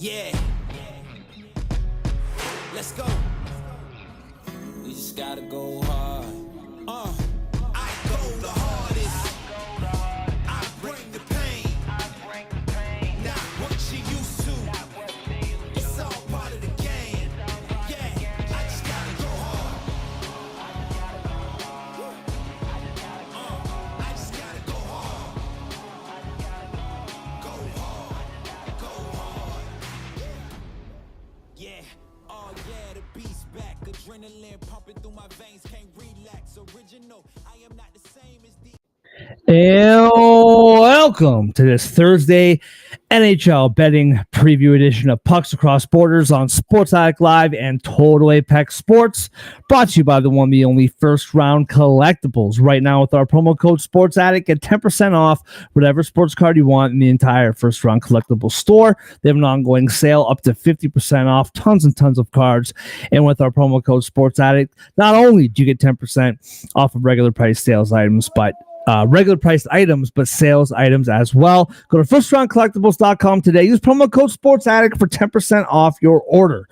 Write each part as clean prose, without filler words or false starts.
Yeah. Let's go. We just gotta go hard. I go the hardest. I bring the pain. Not what you used to. It's all part of the game. Yeah, I just gotta go hard. I just gotta go hard. Go hard. Go hard. Yeah. Oh yeah, the beast back. Adrenaline pumping through my veins. Can't relax. Original. I am not the same as the. And welcome to this Thursday NHL betting preview edition of Pucks Across Borders on Sports Addict Live and Total Apex Sports, brought to you by the one, the only First Round Collectibles. Right now with our promo code Sports Addict, get 10% off whatever sports card you want in the entire First Round Collectibles store. They have an ongoing sale up to 50% off, tons and tons of cards. And with our promo code Sports Addict, not only do you get 10% off of regular price sales items, but regular priced items, but sales items as well. Go to firstroundcollectibles.com today. Use promo code SportsAddict for 10% off your order.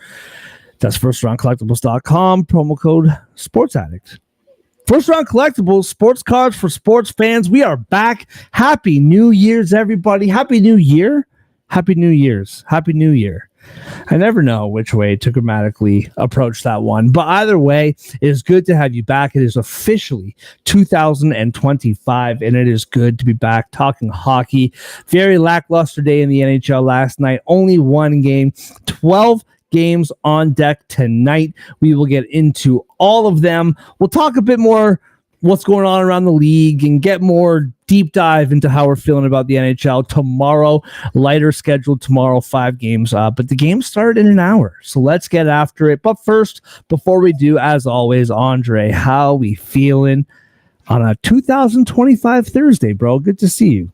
That's firstroundcollectibles.com, promo code SportsAddict. First Round Collectibles, sports cards for sports fans. We are back. Happy New Year's, everybody. Happy New Year. Happy New Year's. Happy New Year. I never know which way to grammatically approach that one, but either way, it is good to have you back. It is officially 2025, and it is good to be back talking hockey. Very lackluster day in the NHL last night. Only one game, 12 games on deck tonight. We will get into all of them. We'll talk a bit more what's going on around the league and get more deep dive into how we're feeling about the NHL tomorrow. Lighter scheduled tomorrow, 5 games, but the game started in an hour, so let's get after it. But first, before we do, as always, Andre, how we feeling on a 2025 Thursday, bro? Good to see you.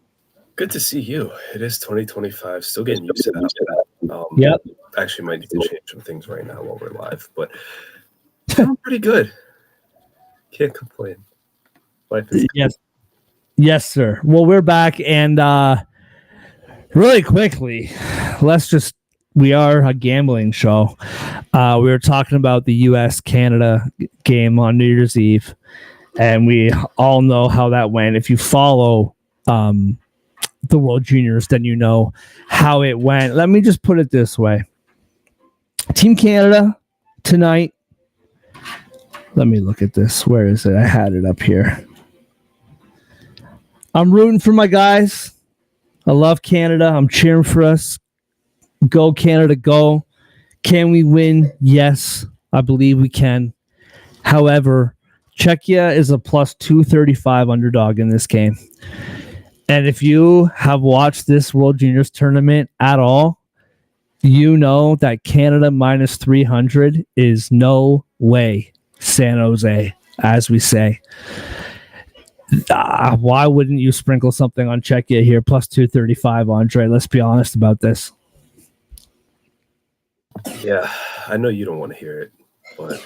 Good to see you. It is 2025. Still getting used to that. Yep. Actually, might need to change some things right now while we're live, but feeling pretty good. Can't complain. Life is good. Yes, sir. Well, we're back, and really quickly, we are a gambling show. We were talking about the U.S.-Canada game on New Year's Eve, and we all know how that went. If you follow the World Juniors, then you know how it went. Let me just put it this way. Team Canada tonight. Let me look at this. Where is it? I had it up here. I'm rooting for my guys. I love Canada. I'm cheering for us. Go, Canada, go. Can we win? Yes, I believe we can. However, Czechia is a plus 235 underdog in this game. And if you have watched this World Juniors tournament at all, you know that Canada minus 300 is no way San Jose, as we say. Why wouldn't you sprinkle something on Czechia here? Plus 235, Andre. Let's be honest about this. Yeah, I know you don't want to hear it, but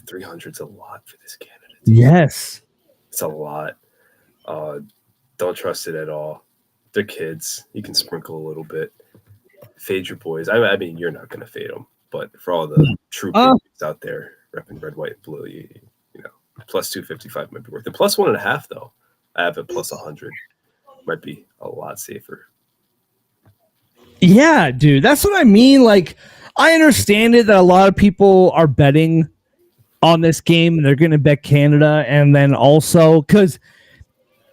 300's a lot for this Canada team. Yes. It's a lot. Don't trust it at all. They're kids. You can sprinkle a little bit. Fade your boys. I mean, you're not going to fade them, but for all the true patriots out there repping red, white, and blue, you know, plus 255 might be worth it. Plus 1.5, though. I have it plus 100. Might be a lot safer. Yeah, dude. That's what I mean. Like, I understand it that a lot of people are betting on this game and they're going to bet Canada. And then also, because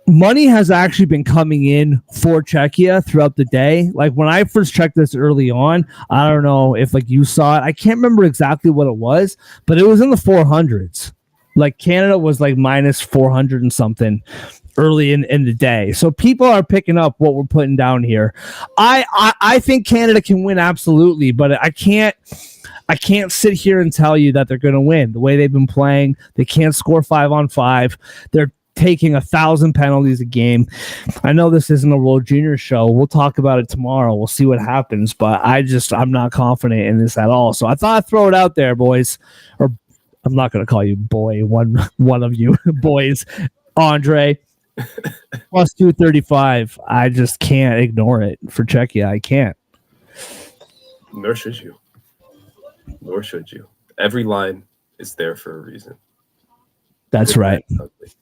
money has actually been coming in for Czechia throughout the day. Like, when I first checked this early on, I don't know if like you saw it. I can't remember exactly what it was, but it was in the 400s. Like, Canada was like minus 400 and something early in the day. So people are picking up what we're putting down here. I think Canada can win, absolutely, but I can't sit here and tell you that they're going to win. The way they've been playing, they can't score 5-on-5. They're taking 1,000 penalties a game. I know this isn't a World Junior show. We'll talk about it tomorrow. We'll see what happens, but I'm not confident in this at all. So I thought I'd throw it out there, boys. Or I'm not going to call you boy, one of you boys. Andre, plus 235. I just can't ignore it for Czechia. I can't. Nor should you. Nor should you. Every line is there for a reason. That's Good, right. bad, ugly.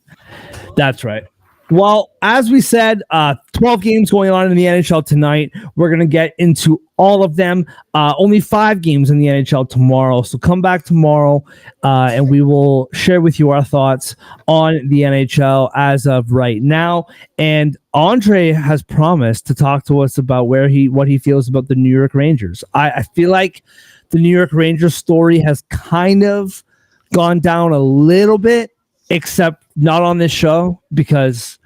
That's right. Well, as we said, 12 games going on in the NHL tonight. We're going to get into all of them. Only 5 games in the NHL tomorrow. So come back tomorrow and we will share with you our thoughts on the NHL as of right now. And Andre has promised to talk to us about what he feels about the New York Rangers. I feel like the New York Rangers story has kind of gone down a little bit, except not on this show, because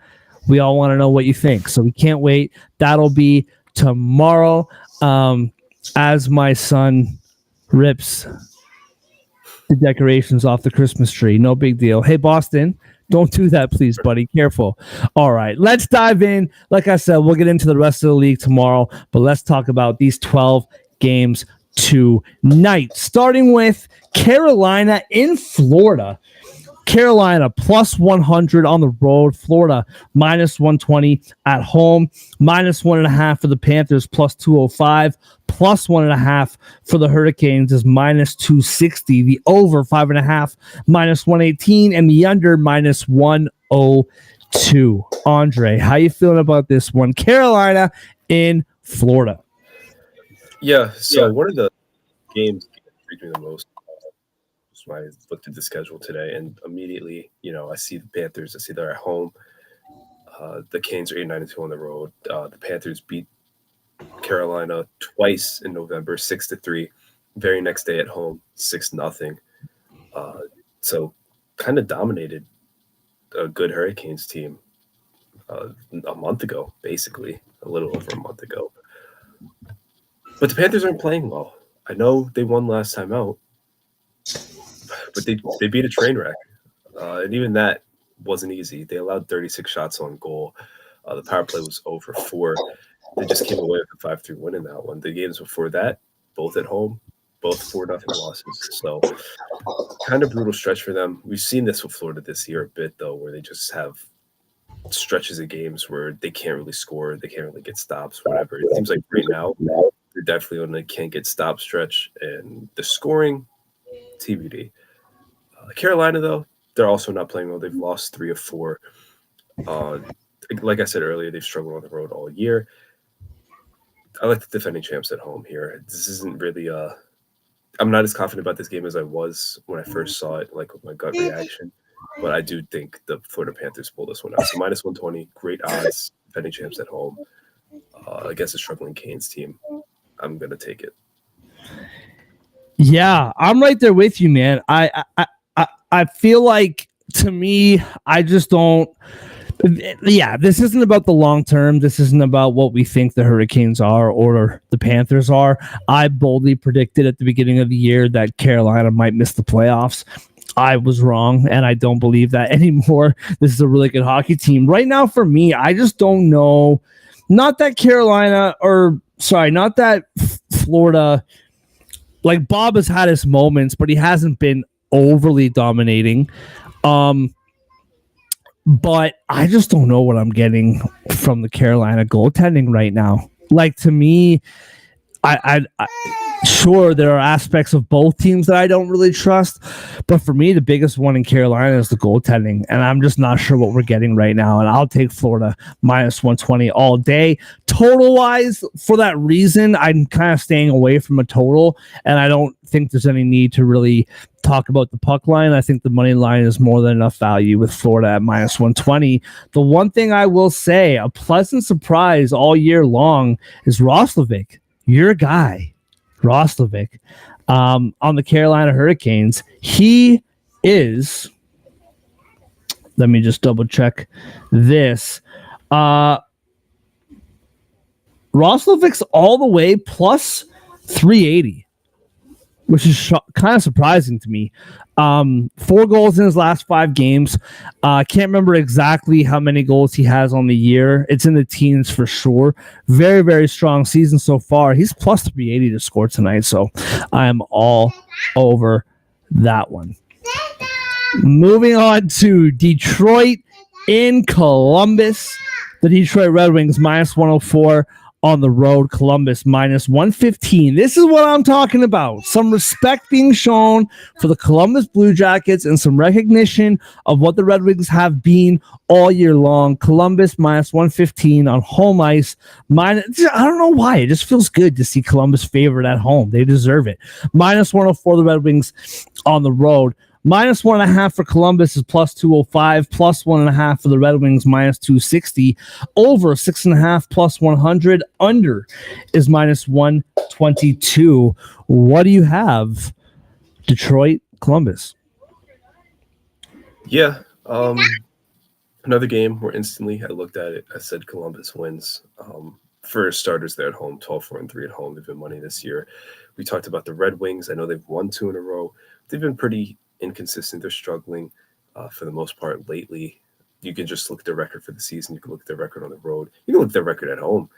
we all want to know what you think. So we can't wait. That'll be tomorrow. As my son rips the decorations off the Christmas tree. No big deal. Hey, Boston, don't do that, please, buddy. Careful. All right, let's dive in. Like I said, we'll get into the rest of the league tomorrow, but let's talk about these 12 games tonight, starting with Carolina in Florida. Carolina plus 100 on the road. Florida minus 120 at home. Minus 1.5 for the Panthers. Plus 205. Plus 1.5 for the Hurricanes is minus 260. The over 5.5 minus 118 and the under minus 102. Andre, how you feeling about this one? Carolina in Florida. Yeah. So one of the games that intrigued me the most when I looked at the schedule today, and immediately, I see the Panthers. I see they're at home. The Canes are 8-9-2 on the road. The Panthers beat Carolina twice in November, 6-3. Very next day at home, 6-0. So kind of dominated a good Hurricanes team a month ago, basically, a little over a month ago. But the Panthers aren't playing well. I know they won last time out, but they beat a train wreck. And even that wasn't easy. They allowed 36 shots on goal. The power play was 0-4. They just came away with a 5-3 win in that one. The games before that, both at home, both 4-0 losses. So kind of brutal stretch for them. We've seen this with Florida this year a bit, though, where they just have stretches of games where they can't really score. They can't really get stops, whatever. It seems like right now they're definitely on a can't get stop stretch. And the scoring, TBD. Carolina, though, they're also not playing well. They've lost 3 of 4. Like I said earlier, they've struggled on the road all year. I like the defending champs at home here. This isn't really I'm not as confident about this game as I was when I first saw it, like with my gut reaction. But I do think the Florida Panthers pull this one out. So minus 120, great odds, defending champs at home against a struggling Canes team. I'm going to take it. Yeah, I'm right there with you, man. I feel like, to me, I just don't. Yeah, this isn't about the long term. This isn't about what we think the Hurricanes are or the Panthers are. I boldly predicted at the beginning of the year that Carolina might miss the playoffs. I was wrong, and I don't believe that anymore. This is a really good hockey team. Right now, for me, I just don't know. Not that Florida, like Bob has had his moments, but he hasn't been overly dominating. But I just don't know what I'm getting from the Carolina goaltending right now. Like, to me, I sure, there are aspects of both teams that I don't really trust, but for me, the biggest one in Carolina is the goaltending, and I'm just not sure what we're getting right now, and I'll take Florida minus 120 all day. Total-wise, for that reason, I'm kind of staying away from a total, and I don't think there's any need to really talk about the puck line. I think the money line is more than enough value with Florida at minus 120. The one thing I will say, a pleasant surprise all year long, is Roslovic, your guy. Roslovic on the Carolina Hurricanes. He is, let me just double check this. Roslovic's all the way plus 380, which is kind of surprising to me. 4 goals in his last 5 games. Can't remember exactly how many goals he has on the year. It's in the teens for sure. Very, very strong season so far. He's plus 380 to score tonight, so I'm all over that one. Moving on to Detroit in Columbus. The Detroit Red Wings minus 104 on the road. Columbus minus 115. This is what I'm talking about. Some respect being shown for the Columbus Blue Jackets and some recognition of what the Red Wings have been all year long. Columbus minus 115 on home ice. I don't know why. It just feels good to see Columbus favored at home. They deserve it. Minus 104 the Red Wings on the road. Minus 1.5 for Columbus is plus 205. Plus 1.5 for the Red Wings, minus 260. Over 6.5 plus 100. Under is minus 122. What do you have? Detroit, Columbus. Yeah. Another game where instantly I looked at it. I said Columbus wins. For starters, they're at home, 12-4-3 at home. They've been money this year. We talked about the Red Wings. I know they've won 2 in a row. They've been pretty inconsistent. They're struggling for the most part lately. You can just look at their record for the season. You can look at their record on the road. You can look at their record at home.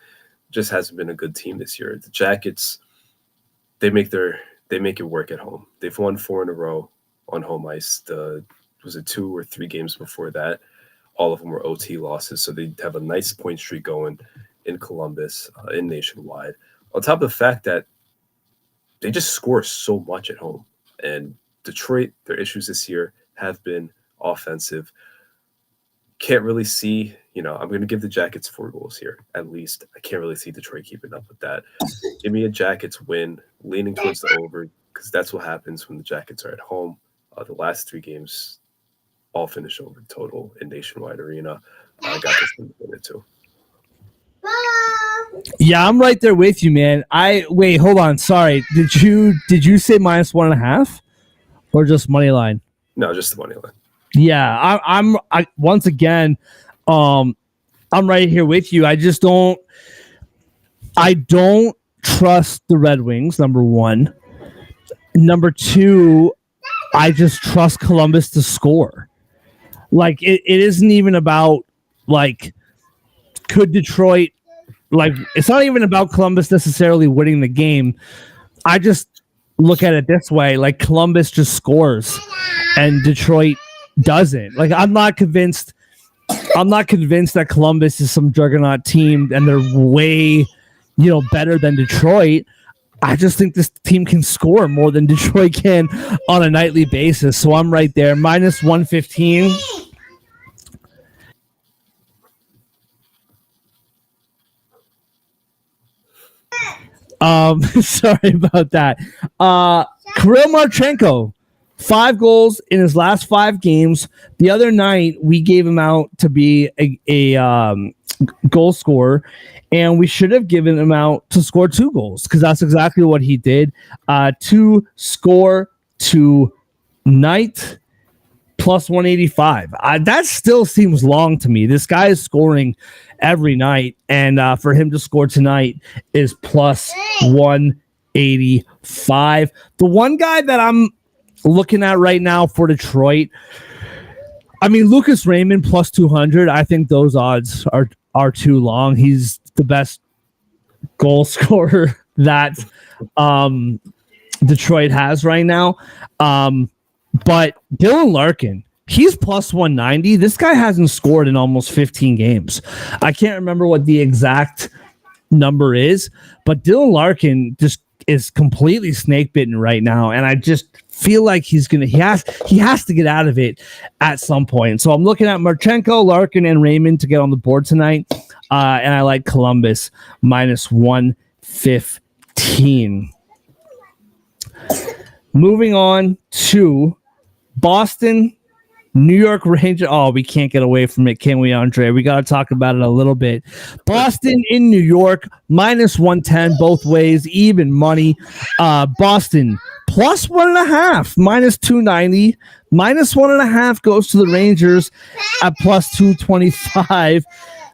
Just hasn't been a good team this year. The Jackets, they make it work at home. They've won 4 in a row on home ice. Was it 2 or 3 games before that? All of them were OT losses. So they have a nice point streak going in Columbus, in Nationwide. On top of the fact that they just score so much at home. And Detroit, their issues this year have been offensive. Can't really see, I'm going to give the Jackets 4 goals here, at least. I can't really see Detroit keeping up with that. Give me a Jackets win, leaning towards the over, because that's what happens when the Jackets are at home. The last 3 games all finish over total in Nationwide Arena. I got this one to win it too. Yeah, I'm right there with you, man. Wait, hold on. Sorry. Did you say minus 1.5? Or just money line? No, just the money line. Yeah, I'm once again, I'm right here with you. I don't trust the Red Wings, number 1. Number 2, I just trust Columbus to score. Like it isn't even about could Detroit it's not even about Columbus necessarily winning the game. I just look at it this way, Columbus just scores and Detroit doesn't. I'm not convinced that Columbus is some juggernaut team and they're way, better than Detroit. I just think this team can score more than Detroit can on a nightly basis. So I'm right there. Minus 115. Sorry about that. Kirill Marchenko, 5 goals in his last 5 games. The other night, we gave him out to be a goal scorer, and we should have given him out to score 2 goals because that's exactly what he did. 2 score tonight. Plus 185. That still seems long to me. This guy is scoring every night, and for him to score tonight is plus 185. The one guy that I'm looking at right now for Detroit, Lucas Raymond plus 200. I think those odds are too long. He's the best goal scorer that Detroit has right now. But Dylan Larkin, he's plus 190. This guy hasn't scored in almost 15 games. I can't remember what the exact number is, but Dylan Larkin just is completely snake bitten right now. And I just feel like he has to get out of it at some point. So I'm looking at Marchenko, Larkin, and Raymond to get on the board tonight. And I like Columbus minus 115. Moving on to Boston, New York Rangers. Oh, we can't get away from it, can we, Andre? We got to talk about it a little bit. Boston in New York, minus 110 both ways, even money. Boston, plus 1.5, minus 290. Minus 1.5 goes to the Rangers at plus 225.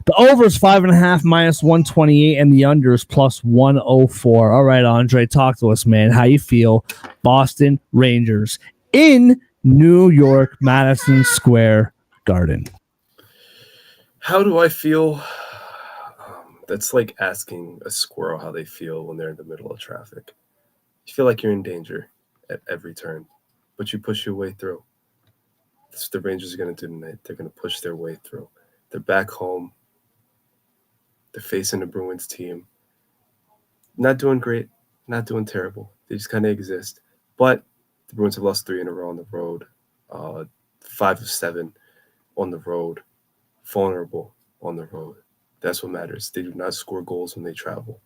The over is 5.5, minus 128, and the under is plus 104. All right, Andre, talk to us, man. How you feel? Boston Rangers in New York, Madison Square Garden. How do I feel? That's like asking a squirrel how they feel when they're in the middle of traffic. You feel like you're in danger at every turn, but you push your way through. That's what the Rangers are going to do tonight. They're going to push their way through. They're back home. They're facing the Bruins team not doing great, not doing terrible. They just kind of exist. But the Bruins have lost 3 in a row on the road, 5 of 7 on the road, vulnerable on the road. That's what matters. They do not score goals when they travel.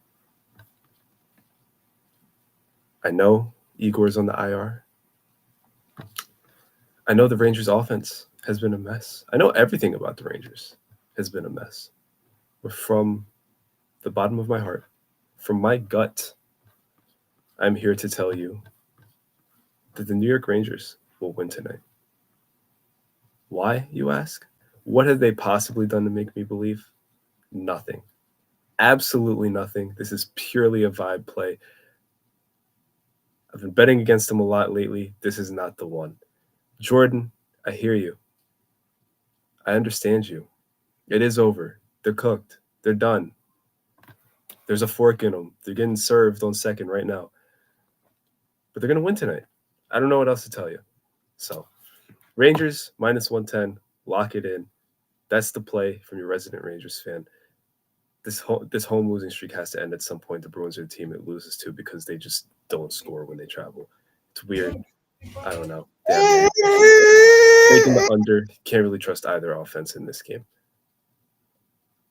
I know Igor's on the IR. I know the Rangers' offense has been a mess. I know everything about the Rangers has been a mess. But from the bottom of my heart, from my gut, I'm here to tell you that the New York Rangers will win tonight. Why, you ask? What have they possibly done to make me believe? Nothing. Absolutely nothing. This is purely a vibe play. I've been betting against them a lot lately. This is not the one. Jordan, I hear you. I understand you. It is over. They're cooked. They're done. There's a fork in them. They're getting served on second right now. But they're going to win tonight. I don't know what else to tell you. So, Rangers, minus 110. Lock it in. That's the play from your resident Rangers fan. This home losing streak has to end at some point. The Bruins are the team it loses to because they just don't score when they travel. It's weird. I don't know. Taking the under. Can't really trust either offense in this game.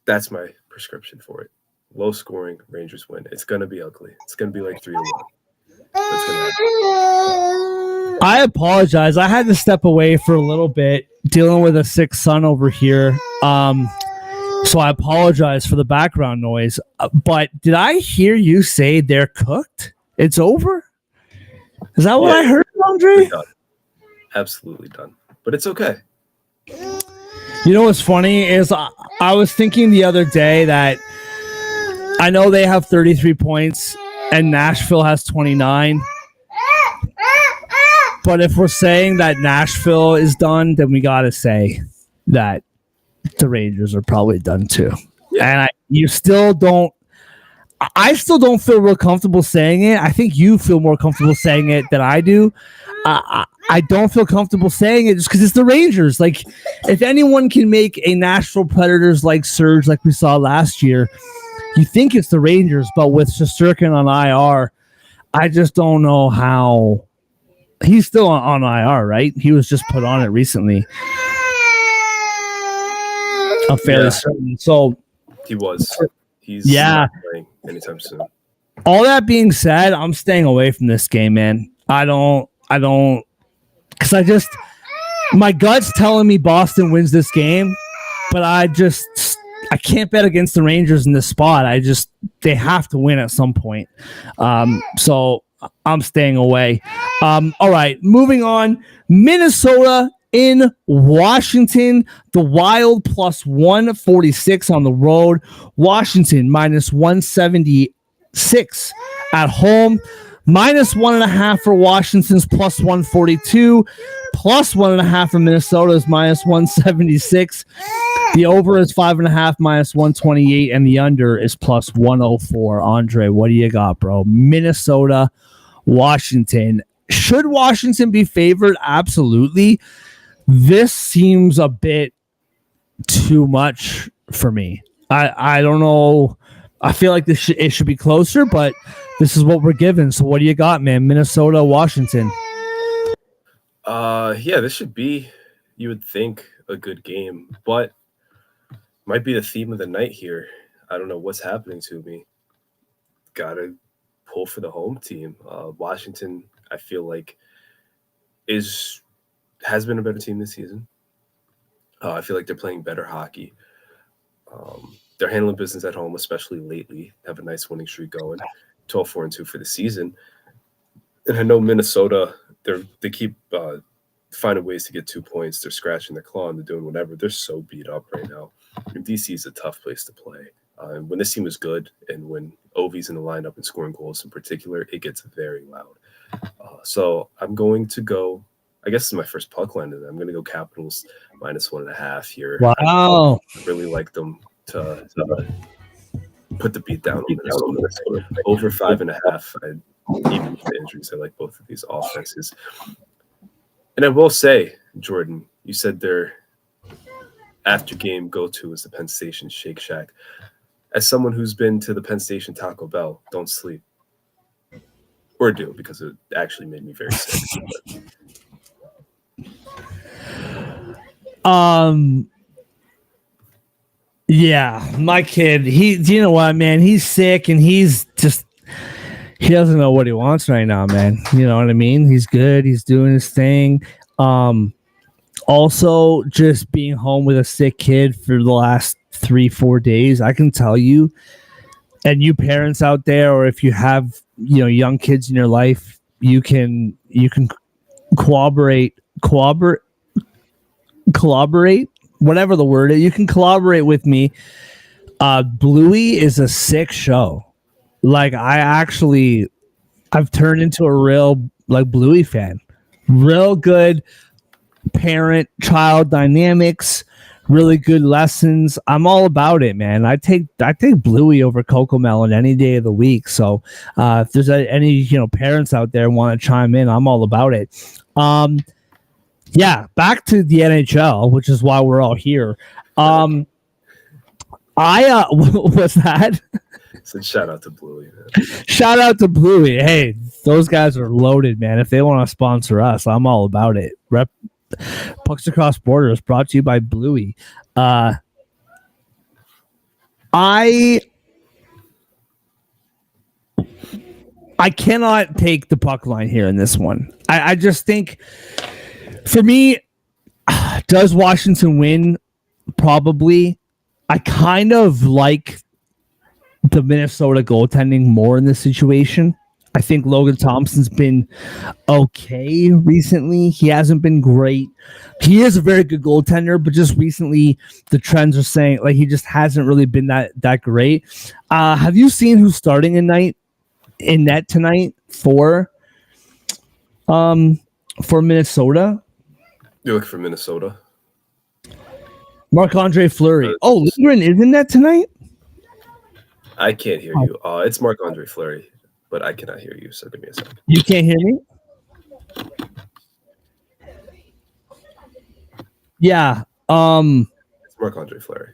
That's my prescription for it. Low scoring, Rangers win. It's going to be ugly. It's going to be like 3-1. That's going to happen. I apologize. I had to step away for a little bit dealing with a sick son over here. So I apologize for the background noise. But did I hear you say they're cooked? It's over? Is that what I heard, Andre? Done. Absolutely done. But it's okay. You know what's funny is I was thinking the other day that I know they have 33 points and Nashville has 29. But if we're saying that Nashville is done, then we got to say that the Rangers are probably done too. Yeah. And I still don't feel real comfortable saying it. I think you feel more comfortable saying it than I do. I don't feel comfortable saying it just because it's the Rangers. Like, if anyone can make a Nashville Predators like surge like we saw last year, you think it's the Rangers. But with Shesterkin on IR, I just don't know how. He's still on IR, right? He was just put on it recently. I'm fairly certain. So he was. He's not playing anytime soon. All that being said, I'm staying away from this game, man. I don't, because my gut's telling me Boston wins this game, but I can't bet against the Rangers in this spot. They have to win at some point. So I'm staying away. All right, moving on. Minnesota in Washington. The Wild plus 146 on the road. Washington minus 176 at home. Minus 1.5 for Washington's plus 142. Plus 1.5 for Minnesota's minus 176. The over is 5.5 minus 128, and the under is plus 104. Andre, what do you got, bro? Minnesota, Washington. Should Washington be favored? Absolutely. This seems a bit too much for me. I don't know. I feel like it should be closer, but this is what we're given. So what do you got, man? Minnesota, Washington. This should be, you would think, a good game, but might be the theme of the night here. I don't know what's happening to me. Gotta pull for the home team. Washington, I feel like, has been a better team this season. I feel like they're playing better hockey. They're handling business at home, especially lately. Have a nice winning streak going, 12-4-2 for the season. And I know Minnesota, they keep finding ways to get 2 points. They're scratching their claw and they're doing whatever. They're so beat up right now. And DC is a tough place to play. When this team is good and when Ovi's in the lineup and scoring goals in particular, it gets very loud. So I'm going to go, I guess this is my first puck line. I'm going to go Capitals minus 1.5 here. Wow. I really like them to put the beat down on Minnesota. Over 5.5. Even with the injuries, I like both of these offenses. And I will say, Jordan, you said their after game go-to is the Penn Station Shake Shack. As someone who's been to the Penn Station Taco Bell, don't sleep. Or do, because it actually made me very sick. Yeah, my kid, you know what, man? He's sick and he doesn't know what he wants right now, man. You know what I mean? He's good. He's doing his thing. Also, just being home with a sick kid for the last 3-4 days, I can tell you, and you parents out there, or if you have, young kids in your life, you can collaborate, whatever the word is. You can collaborate with me. Bluey is a sick show. Like, I've turned into a real Bluey fan. Real good parent-child dynamics, really good lessons. I'm all about it, man. I take Bluey over Cocomelon any day of the week. So if there's any parents out there want to chime in, I'm all about it. Yeah, back to the NHL, which is why we're all here. What's that? So shout out to Bluey, man. Shout out to Bluey. Hey, those guys are loaded, man. If they want to sponsor us, I'm all about it. Pucks Across Borders brought to you by Bluey. I cannot take the puck line here in this one. I just think, for me, does Washington win? Probably. I kind of like the Minnesota goaltending more in this situation. I think Logan Thompson's been okay recently. He hasn't been great. He is a very good goaltender, but just recently the trends are saying he just hasn't really been that great. Have you seen who's starting in net tonight for Minnesota? You look for Minnesota? Marc-Andre Fleury. Lindgren is in net tonight? I can't hear you. It's Marc-Andre Fleury, but I cannot hear you, so give me a second. You can't hear me? Yeah. It's Marc-Andre Fleury.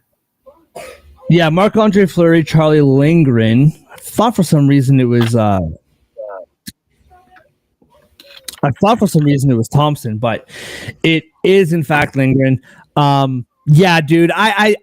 Yeah, Marc-Andre Fleury, Charlie Lindgren. I thought for some reason it was Thompson, but it is in fact Lindgren. Yeah, dude, I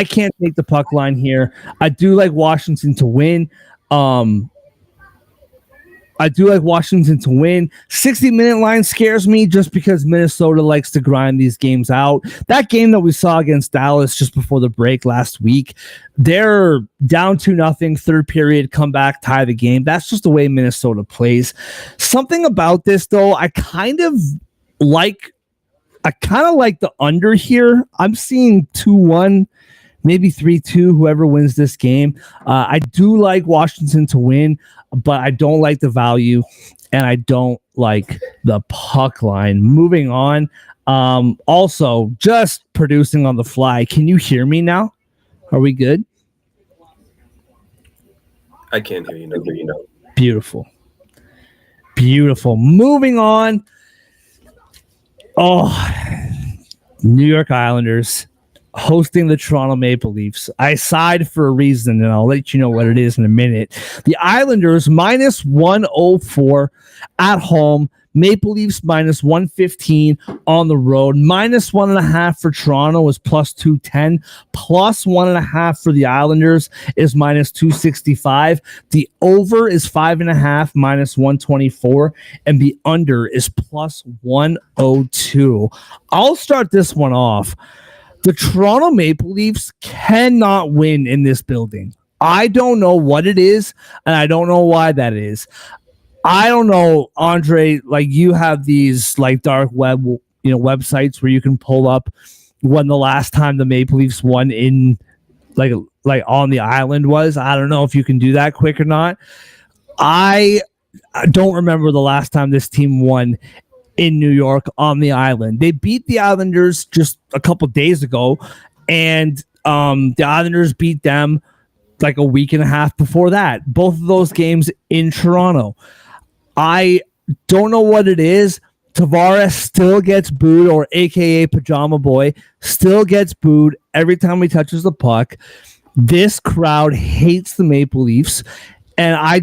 can't take the puck line here. I do like Washington to win. 60-minute line scares me just because Minnesota likes to grind these games out. That game that we saw against Dallas just before the break last week, they're down 2-0, third period, come back, tie the game. That's just the way Minnesota plays. Something about this, though, I kind of like the under here. I'm seeing 2-1, maybe 3-2, whoever wins this game. I do like Washington to win, but I don't like the value, and I don't like the puck line. Moving on. Also, just producing on the fly. Can you hear me now? Are we good? I can't hear you. No, hear you now. Beautiful. Moving on. New York Islanders hosting the Toronto Maple Leafs. I sighed for a reason, and I'll let you know what it is in a minute. The Islanders minus 104 at home. Maple Leafs minus 115 on the road. Minus 1.5 for Toronto is plus 210. Plus 1.5 for the Islanders is minus 265. The over is 5.5 minus 124. And the under is plus 102. I'll start this one off. The Toronto Maple Leafs cannot win in this building. I don't know what it is, and I don't know why that is. I don't know, Andre, you have these dark web, websites where you can pull up when the last time the Maple Leafs won in on the island was. I don't know if you can do that quick or not. I don't remember the last time this team won in New York on the island. They beat the Islanders just a couple days ago, and the Islanders beat them a week and a half before that. Both of those games in Toronto. I don't know what it is. Tavares still gets booed, or AKA Pajama Boy still gets booed every time he touches the puck. This crowd hates the Maple Leafs, and I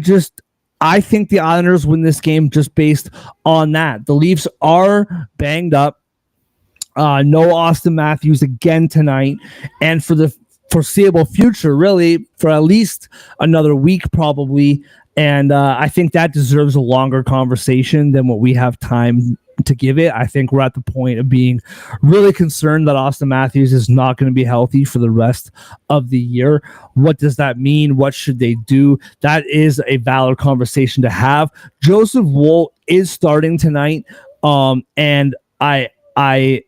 think the Islanders win this game just based on that. The Leafs are banged up. No Austin Matthews again tonight, and for the foreseeable future, really, for at least another week, probably. And I think that deserves a longer conversation than what we have time to give it. I think we're at the point of being really concerned that Austin Matthews is not going to be healthy for the rest of the year. What does that mean? What should they do? That is a valid conversation to have. Joseph Woll is starting tonight, and I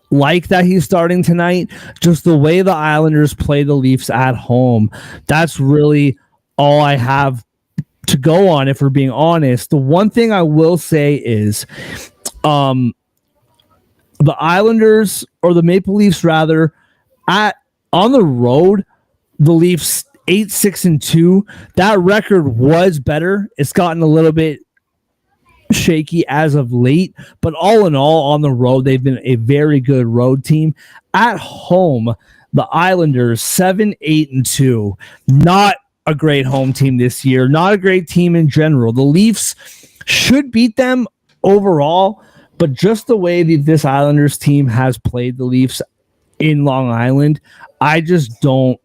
like that he's starting tonight. Just the way the Islanders play the Leafs at home, that's really all I have to go on, if we're being honest. The one thing I will say is the Islanders, or the Maple Leafs rather, on the road, the Leafs 8-6-2. That record was better. It's gotten a little bit shaky as of late, but all in all, on the road, they've been a very good road team. At home, the Islanders 7-8-2. Not a great home team this year. Not a great team in general. The Leafs should beat them overall, but just the way this Islanders team has played the Leafs in Long Island, I just don't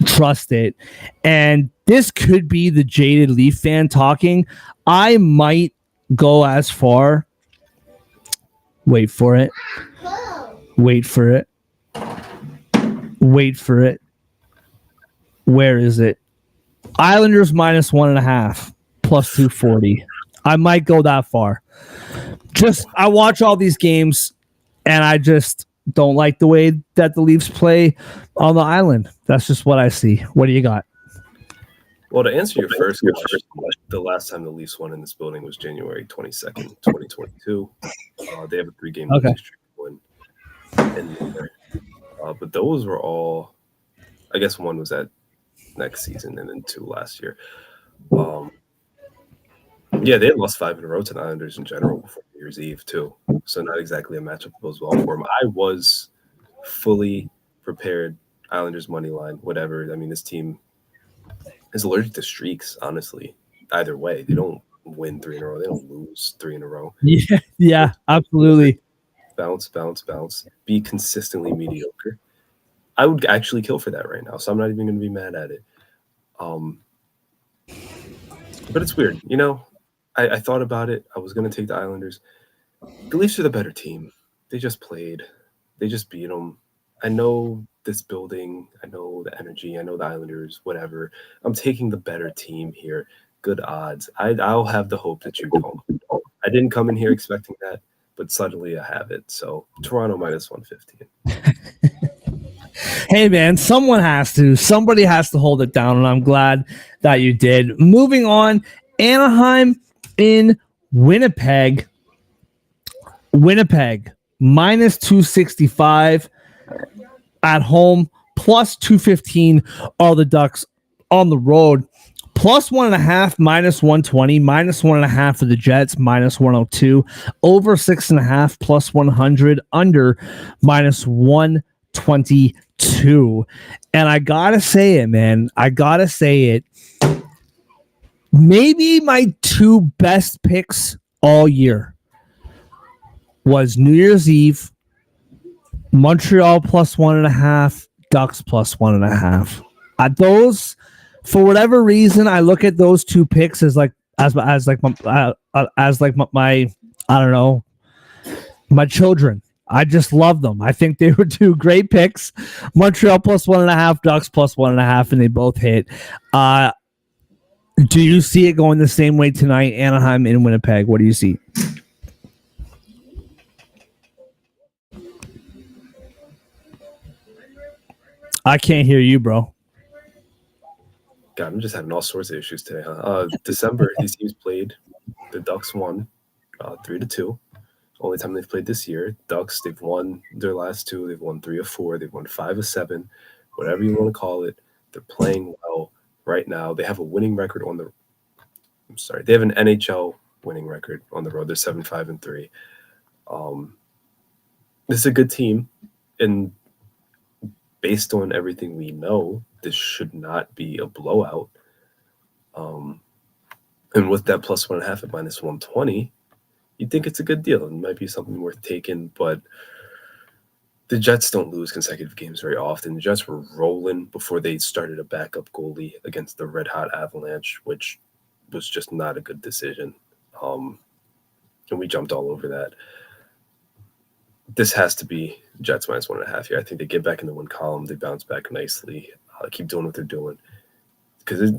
trust it. And this could be the jaded Leaf fan talking. I might go as far. Wait for it. Wait for it. Wait for it. Where is it? Islanders -1.5 plus 240. I might go that far. I watch all these games, and I just don't like the way that the Leafs play on the island. That's just what I see. What do you got? Well, to answer your first question, the last time the Leafs won in this building was January 22nd, 2022. They have a 3-game losing streak win in there. But those were all, I guess one was at next season and then 2 last year. Yeah, they had lost 5 in a row to the Islanders in general before New Year's Eve too. So not exactly a matchup that goes well for them. I was fully prepared. Islanders money line, whatever. I mean, this team is allergic to streaks, honestly. Either way, they don't win 3 in a row. They don't lose 3 in a row. Yeah, absolutely. Bounce. Be consistently mediocre. I would actually kill for that right now, so I'm not even going to be mad at it. But it's weird. You know, I thought about it. I was going to take the Islanders. The Leafs are the better team. They just played. They just beat them. I know this building. I know the energy. I know the Islanders, whatever. I'm taking the better team here. Good odds. I'll have the hope that you don't. I didn't come in here expecting that, but suddenly I have it. So Toronto -115. Hey, man, somebody has to hold it down, and I'm glad that you did. Moving on, Anaheim in Winnipeg. Winnipeg, -265 at home, +215 are the Ducks on the road. +1.5, -120, -1.5 for the Jets, -102. Over 6.5, +100. Under, -122. And I gotta say it, man. Maybe my 2 best picks all year was New Year's Eve, Montreal +1.5, Ducks +1.5. Those, for whatever reason, I look at those 2 picks as my I don't know, my children. I just love them. I think they were 2 great picks. Montreal +1.5, Ducks +1.5, and they both hit. Do you see it going the same way tonight? Anaheim in Winnipeg. What do you see? I can't hear you, bro. God, I'm just having all sorts of issues today, huh? December, these teams played. The Ducks won 3-2. Only time they've played this year. Ducks, they've won their last 2. They've won 3 of 4. They've won 5 of 7. Whatever you want to call it. They're playing well right now. They have a winning record on the – I'm sorry. They have an NHL winning record on the road. They're 7-5-3. This is a good team. And based on everything we know, this should not be a blowout. And with that plus 1.5 at minus 120, you'd think it's a good deal. It might be something worth taking, but the Jets don't lose consecutive games very often. The Jets were rolling before they started a backup goalie against the red-hot Avalanche, which was just not a good decision. And we jumped all over that. This has to be Jets minus 1.5 here. I think they get back in the win column. They bounce back nicely. Keep doing what they're doing. Because,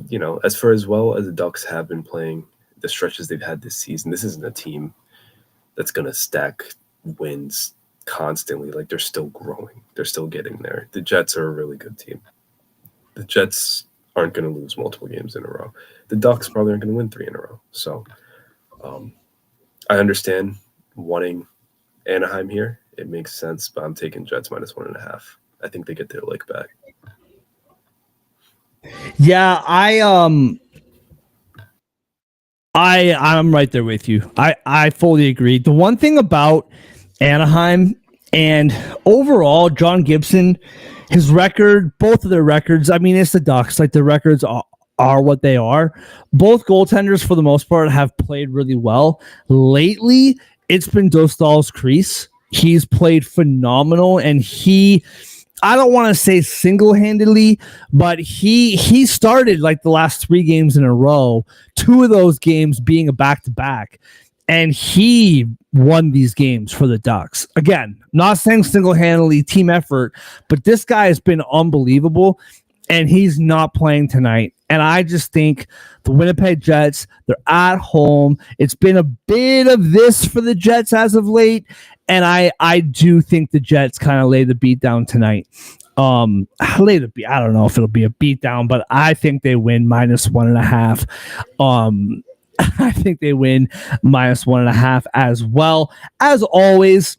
as far as well as the Ducks have been playing, the stretches they've had this season, this isn't a team that's going to stack wins constantly. Like, they're still growing. They're still getting there. The Jets are a really good team. The Jets aren't going to lose multiple games in a row. The Ducks probably aren't going to win 3 in a row. So I understand wanting Anaheim here. It makes sense, but I'm taking Jets minus 1.5. I think they get their leg back. Yeah, I'm right there with you. I fully agree. The one thing about Anaheim and overall John Gibson, his record, both of their records, I mean, it's the Ducks. Like, the records are what they are. Both goaltenders, for the most part, have played really well. Lately, it's been Dostal's crease. He's played phenomenal, and I don't want to say single-handedly, but he started like the last 3 games in a row, 2 of those games being a back-to-back, and he won these games for the Ducks. Again, not saying single-handedly, team effort, but this guy has been unbelievable, and he's not playing tonight. And I just think the Winnipeg Jets, they're at home. It's been a bit of this for the Jets as of late, and I do think the Jets kind of lay the beat down tonight. I don't know if it'll be a beat down, but I think they win minus 1.5. I think they win minus 1.5 as well. As always,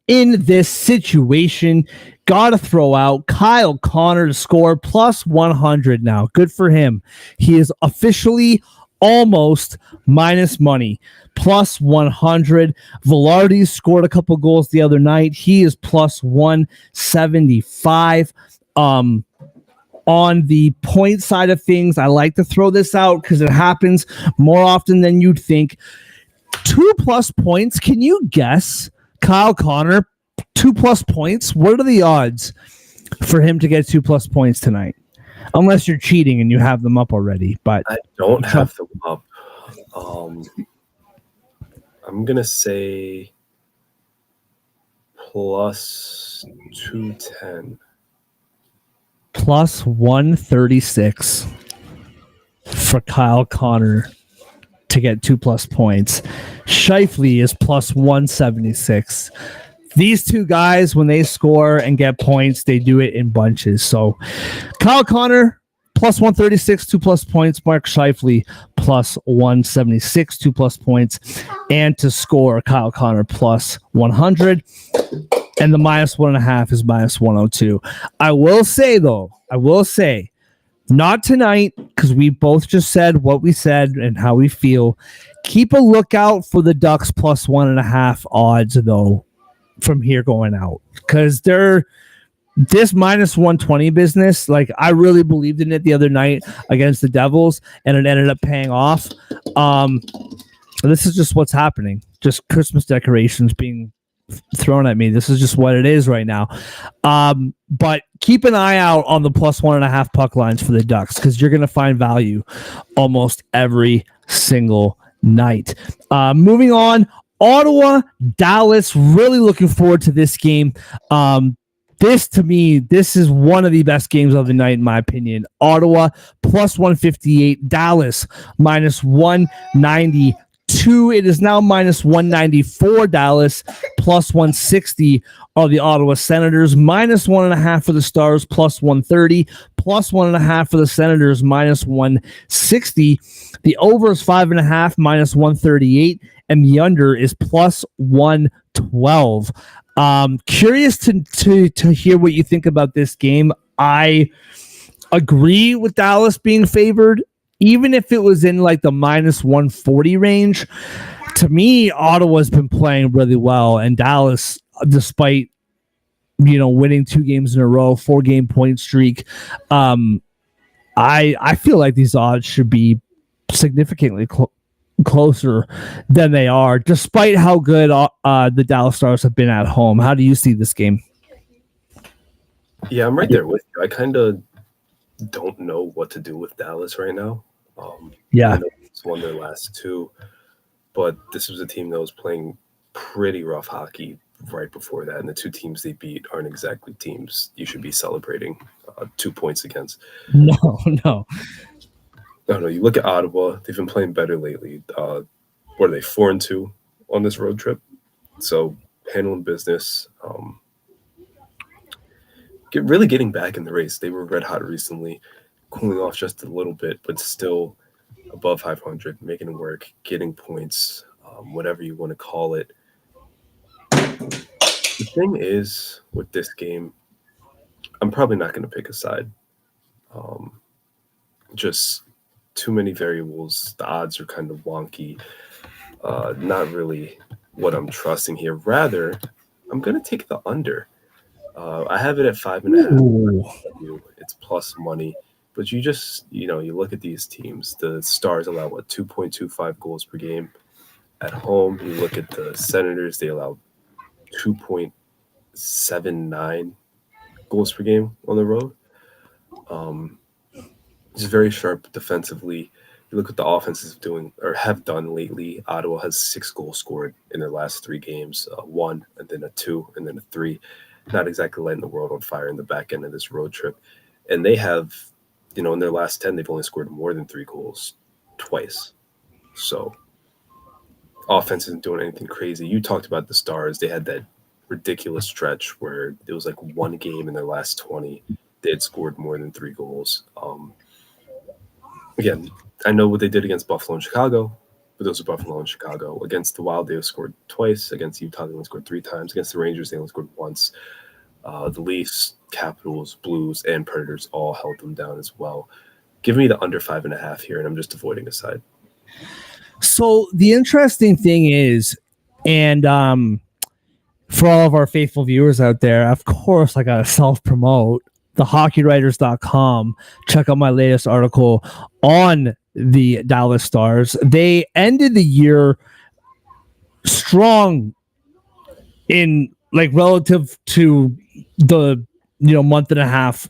in this situation, gotta throw out Kyle Connor to score plus 100 now. Good for him. He is officially almost minus money, plus 100. Velarde scored a couple goals the other night. He is plus 175. On the point side of things, I like to throw this out because it happens more often than you'd think. 2+ points. Can you guess Kyle Connor, 2+ points? What are the odds for him to get 2+ points tonight? Unless you're cheating and you have them up already. But I don't have them up. I'm going to say plus 210. Plus 136 for Kyle Connor to get 2+ points. Scheifele is plus 176. These two guys, when they score and get points, they do it in bunches. So Kyle Connor, plus 136, 2+ points. Mark Scheifele, plus 176, 2+ points. And to score, Kyle Connor, plus 100. And the minus 1.5 is minus 102. I will say, not tonight, because we both just said what we said and how we feel. Keep a lookout for the Ducks plus 1.5 odds, though, from here going out. Because this minus 120 business, like, I really believed in it the other night against the Devils, and it ended up paying off. This is just what's happening. Just Christmas decorations being thrown at me. This is just what it is right now. But keep an eye out on the plus 1.5 puck lines for the Ducks, because you're going to find value almost every single night. Moving on, Ottawa, Dallas, really looking forward to this game. This is one of the best games of the night, in my opinion. Ottawa plus 158, Dallas minus 192. It is now minus 194. Dallas plus 160 are the Ottawa Senators, minus 1.5 for the Stars, plus 130, plus 1.5 for the Senators, minus 160. The over is 5.5, minus 138, and the under is plus 112. Curious to hear what you think about this game. I agree with Dallas being favored, even if it was in like the minus 140 range. To me, Ottawa's been playing really well, and Dallas, despite winning 2 games in a row, 4-game point streak. I feel like these odds should be significantly closer than they are, despite how good the Dallas Stars have been at home. How do you see this game? Yeah, I'm right there with you. I kind of don't know what to do with Dallas right now. Yeah. I know it's won their last 2, but this was a team that was playing pretty rough hockey right before that, and the 2 teams they beat aren't exactly teams you should be celebrating 2 points against. No. No, you look at Ottawa, they've been playing better lately. What are they, 4-2 on this road trip? So handling business, really getting back in the race. They were red hot recently, cooling off just a little bit, but still above 500, making it work, getting points, whatever you want to call it. The thing is, with this game, I'm probably not going to pick a side. Just too many variables. The odds are kind of wonky. Not really what I'm trusting here. Rather, I'm going to take the under. I have it at 5.5. It's plus money. But you just, you look at these teams. The Stars allow, 2.25 goals per game at home. You look at the Senators, they allow 2.79 goals per game on the road. It's very sharp defensively. You look at the offenses doing or have done lately. Ottawa has 6 goals scored in their last 3 games, 1 and then a 2 and then a 3. Not exactly lighting the world on fire in the back end of this road trip. And they have, in their last 10, they've only scored more than 3 goals twice. So offense isn't doing anything crazy. You talked about the Stars. They had that ridiculous stretch where it was like 1 game in their last 20. They had scored more than 3 goals. Again, I know what they did against Buffalo and Chicago, but those are Buffalo and Chicago. Against the Wild, they scored twice. Against Utah, they only scored 3 times. Against the Rangers, they only scored once. The Leafs, Capitals, Blues, and Predators all held them down as well. Give me the under 5.5 here, and I'm just avoiding a side. So the interesting thing is, and for all of our faithful viewers out there, of course, I got to self-promote thehockeywriters.com. Check out my latest article on the Dallas Stars. They ended the year strong in relative to the month and a half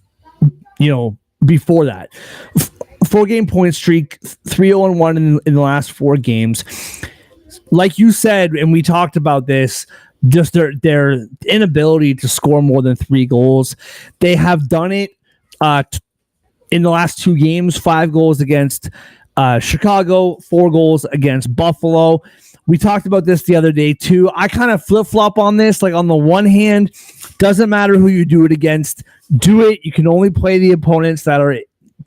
before that. 4-game point streak, 3-0-1 in the last 4 games. Like you said, and we talked about this, just their inability to score more than 3 goals. They have done it in the last 2 games, 5 goals against Chicago, 4 goals against Buffalo. We talked about this the other day too. I kind of flip-flop on this. On the one hand, doesn't matter who you do it against, do it. You can only play the opponents that are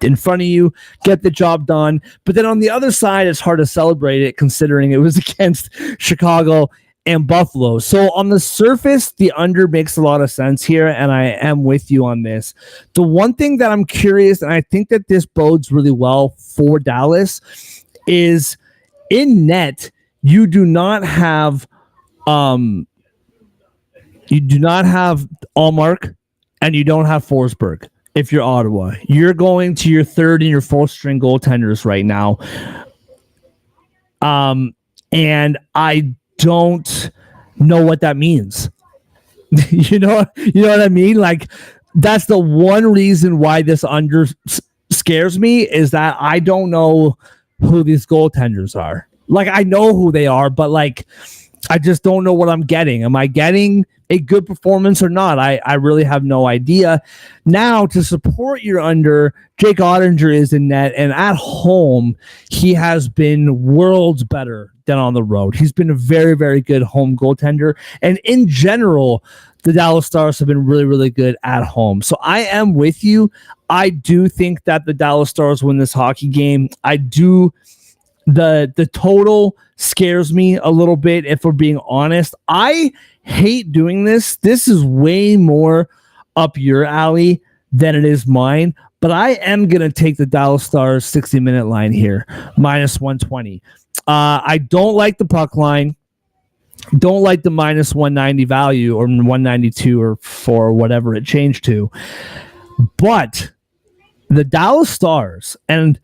in front of you, get the job done. But then on the other side, it's hard to celebrate it considering it was against Chicago and Buffalo. So on the surface, the under makes a lot of sense here, and I am with you on this. The one thing that I'm curious, and I think that this bodes really well for Dallas, is in net, you do not have Allmark, and you don't have Forsberg. If you're Ottawa, you're going to your 3rd and your 4th string goaltenders right now. And I don't know what that means. you know what I mean? That's the one reason why this under scares me, is that I don't know who these goaltenders are. I know who they are, but I just don't know what I'm getting. Am I getting a good performance or not? I really have no idea. Now, to support your under, Jake Ottinger is in net, and at home, he has been worlds better than on the road. He's been a very, very good home goaltender. And in general, the Dallas Stars have been really, really good at home. So I am with you. I do think that the Dallas Stars win this hockey game. I do. The total scares me a little bit, if we're being honest. I hate doing this. This is way more up your alley than it is mine, but I am going to take the Dallas Stars 60-minute line here, minus 120. I don't like the puck line. Don't like the minus 190 value or 192 or for whatever it changed to. But the Dallas Stars, and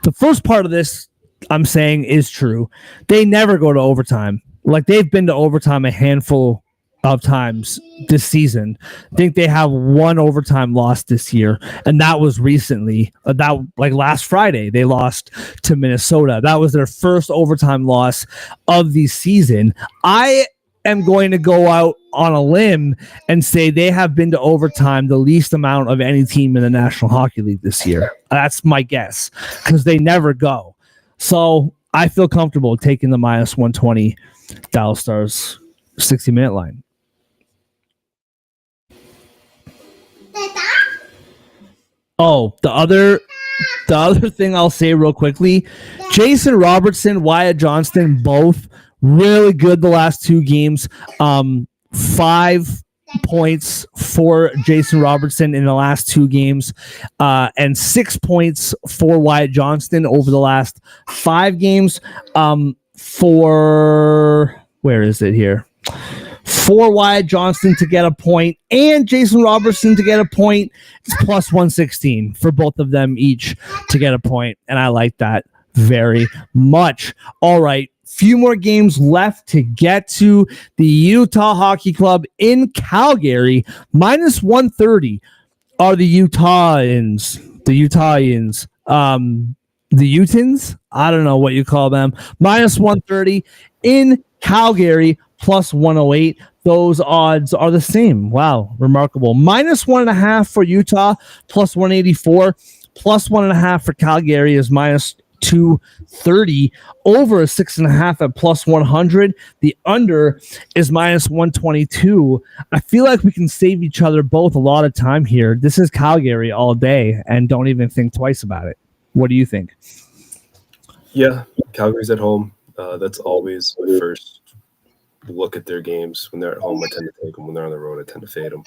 the first part of this I'm saying is true. They never go to overtime. Like, they've been to overtime a handful of times this season. I think they have one overtime loss this year, and that was recently. Last Friday, they lost to Minnesota. That was their first overtime loss of the season. I am going to go out on a limb and say they have been to overtime the least amount of any team in the National Hockey League this year. That's my guess, because they never go. So I feel comfortable taking the minus 120 Dallas Stars 60-minute line. Oh, the other thing I'll say real quickly, Jason Robertson, Wyatt Johnston, both really good the last two games. 5 points for Jason Robertson in the last two games, and 6 points for Wyatt Johnston over the last 5 games. Where is it here? For Wyatt Johnston to get a point and Jason Robertson to get a point, it's plus 116 for both of them each to get a point, and I like that very much. All right, few more games left to get to. The Utah Hockey Club in Calgary, minus 130 are the Utahns. The Utahns? I don't know what you call them. Minus 130 in Calgary, plus 108. Those odds are the same. Wow, remarkable. Minus 1.5 for Utah, plus 184. Plus 1.5 for Calgary is minus 230. Over 6.5 at plus 100. The under is minus 122. I feel like we can save each other both a lot of time here. This is Calgary all day, and don't even think twice about it. What do you think? Yeah, Calgary's at home. That's always my first look at their games. When they're at home, I tend to take them. When they're on the road, I tend to fade them.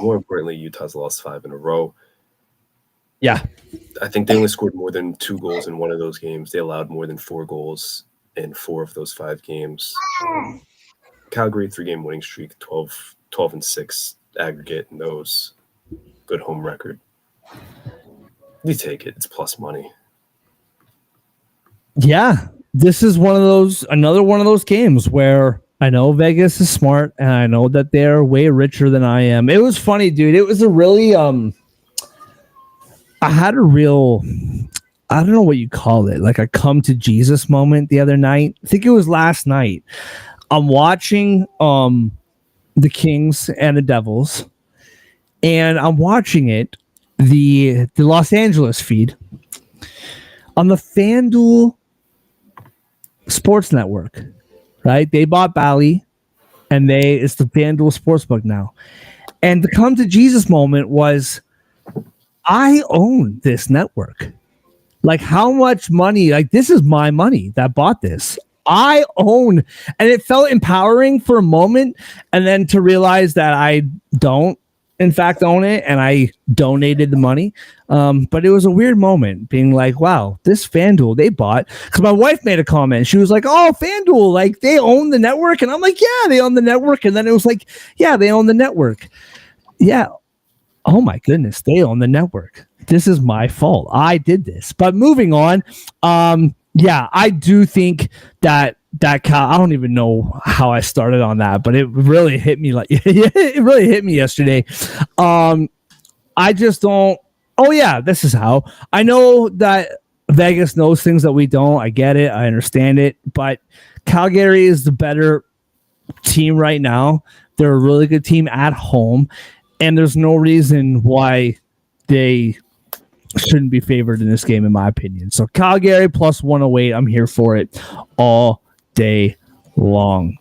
More importantly, Utah's lost 5 in a row. Yeah. I think they only scored more than 2 goals in one of those games. They allowed more than 4 goals in 4 of those 5 games. Calgary, 3-game winning streak, 12-6 aggregate in those. Good home record. You take it. It's plus money. Yeah, this is another one of those games where I know Vegas is smart, and I know that they're way richer than I am. It was funny, dude. It was a really, I don't know what you call it, like a come to Jesus moment the other night. I think it was last night. I'm watching the Kings and the Devils, and I'm watching it, the Los Angeles feed on the FanDuel Sports Network, right? They bought Bally, and it's the FanDuel Sportsbook now. And the come to Jesus moment was, I own this network. Like, how much money? Like, this is my money that bought this. I own, and it felt empowering for a moment, and then to realize that I don't, in fact, own it, and I donated the money. But it was a weird moment being like, wow, this FanDuel they bought, because my wife made a comment. She was like, oh, FanDuel, like they own the network. And I'm like, yeah, they own the network. And then it was like, yeah, they own the network. Yeah. Oh my goodness, they own the network. This is my fault. I did this. But moving on, yeah, I do think that I don't even know how I started on that, but it really hit me it really hit me yesterday. I just don't. Oh yeah, this is how. I know that Vegas knows things that we don't. I get it. I understand it. But Calgary is the better team right now. They're a really good team at home, and there's no reason why they shouldn't be favored in this game, in my opinion. So Calgary plus 108. I'm here for it all day long.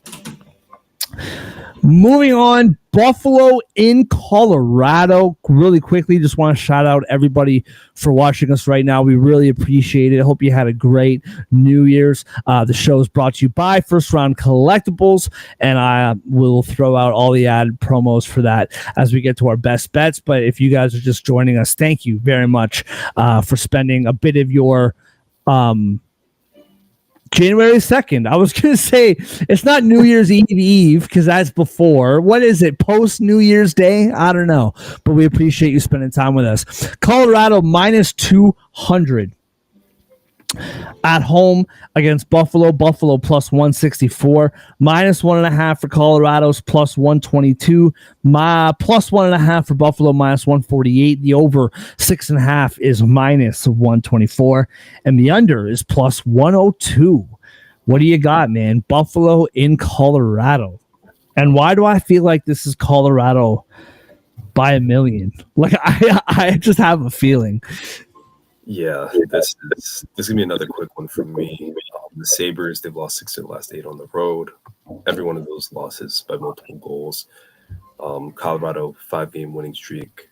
Moving on, Buffalo in Colorado. Really quickly, just want to shout out everybody for watching us right now. We really appreciate it. I hope you had a great New Year's. The show is brought to you by First Round Collectibles, and I will throw out all the ad promos for that as we get to our best bets. But if you guys are just joining us, thank you very much for spending a bit of your January 2nd. I was going to say it's not New Year's Eve because that's before. What is it? Post New Year's Day? I don't know. But we appreciate you spending time with us. Colorado minus 200 at home against Buffalo. Buffalo plus 164. Minus 1.5 for Colorado's plus 122. Plus 1.5 for Buffalo, minus 148. The over 6.5 is minus 124. And the under is plus 102. What do you got, man? Buffalo in Colorado. And why do I feel like this is Colorado by a million? Like I just have a feeling. Yeah, this is gonna be another quick one for me. The Sabres, they've lost 6 of their last 8 on the road. Every one of those losses by multiple goals. Colorado 5-game winning streak.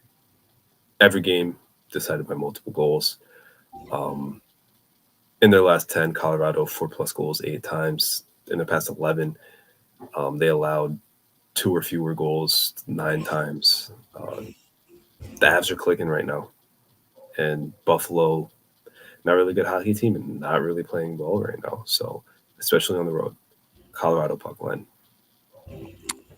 Every game decided by multiple goals. In their last 10, Colorado 4+ goals 8 times. In the past 11, they allowed 2 or fewer goals 9 times. The Avs are clicking right now. And Buffalo, not really good hockey team and not really playing well right now. So, especially on the road, Colorado puck line.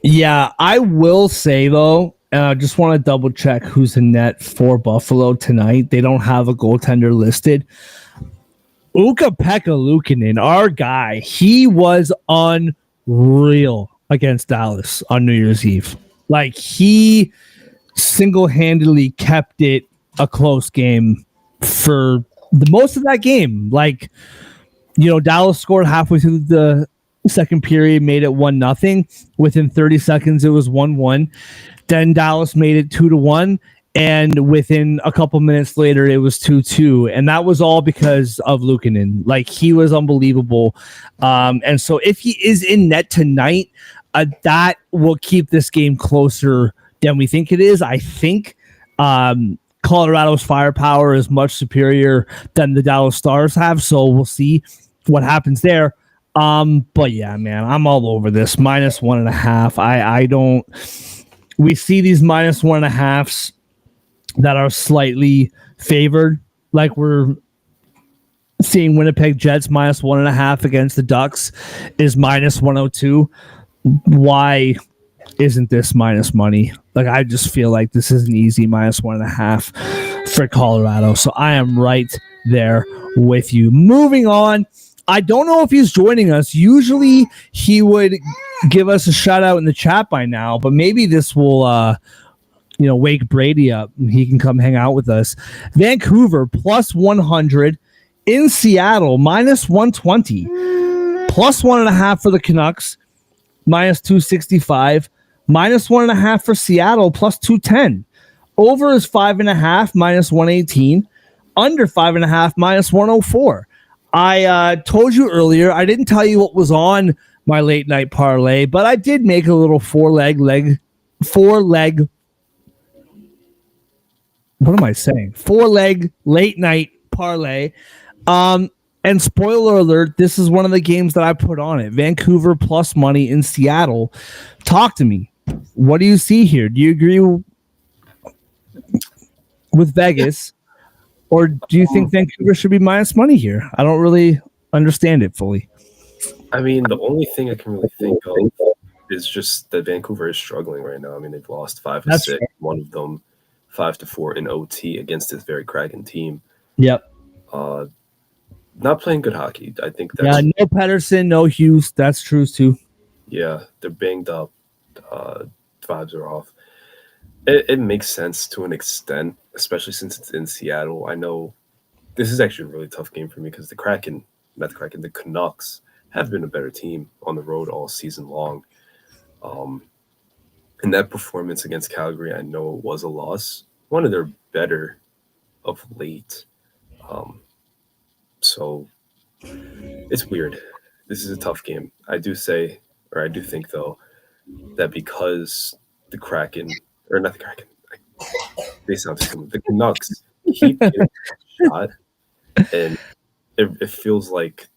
Yeah, I will say though, just want to double check who's in net for Buffalo tonight. They don't have a goaltender listed. Ukko-Pekka Luukkonen, our guy, he was unreal against Dallas on New Year's Eve. Like he single-handedly kept it a close game for the most of that game. Like, Dallas scored halfway through the second period, made it 1-0. Within 30 seconds, it was 1-1. Then Dallas made it 2-1. And within a couple minutes later, it was 2-2. And that was all because of Luukkonen. Like, he was unbelievable. And so if he is in net tonight, that will keep this game closer than we think it is. I think Colorado's firepower is much superior than the Dallas Stars have, so we'll see what happens there. But yeah, man, I'm all over this. Minus 1.5. I don't. We see these minus 1.5s that are slightly favored, like we're seeing Winnipeg Jets minus 1.5 against the Ducks is minus 102. Why isn't this minus money? Like, I just feel like this is an easy minus 1.5 for Colorado. So I am right there with you. Moving on. I don't know if he's joining us. Usually he would give us a shout out in the chat by now, but maybe this will, wake Brady up and he can come hang out with us. Vancouver plus 100 in Seattle minus 120, plus 1.5 for the Canucks minus 265. Minus 1.5 for Seattle, plus 210. Over is 5.5, minus 118. Under 5.5, minus 104. I told you earlier, I didn't tell you what was on my late night parlay, but I did make a little four leg. What am I saying? 4-leg late night parlay. And spoiler alert, this is one of the games that I put on it. Vancouver plus money in Seattle. Talk to me. What do you see here? Do you agree with Vegas? Or do you think Vancouver should be minus money here? I don't really understand it fully. I mean, the only thing I can really think of is just that Vancouver is struggling right now. I mean, they've lost 5 of 6, fair. One of them 5-4 in OT against this very Kraken team. Yep. Not playing good hockey. I think that's... Yeah, no Pedersen, no Hughes. That's true, too. Yeah, they're banged up. Vibes are off. It makes sense to an extent, especially since it's in Seattle. I know this is actually a really tough game for me because the Canucks have been a better team on the road all season long. And that performance against Calgary, I know it was a loss. One of their better of late. So it's weird. This is a tough game. I do think, though, that because the Kraken, or not the Kraken, they sound similar. The Canucks keep getting shot, and it feels like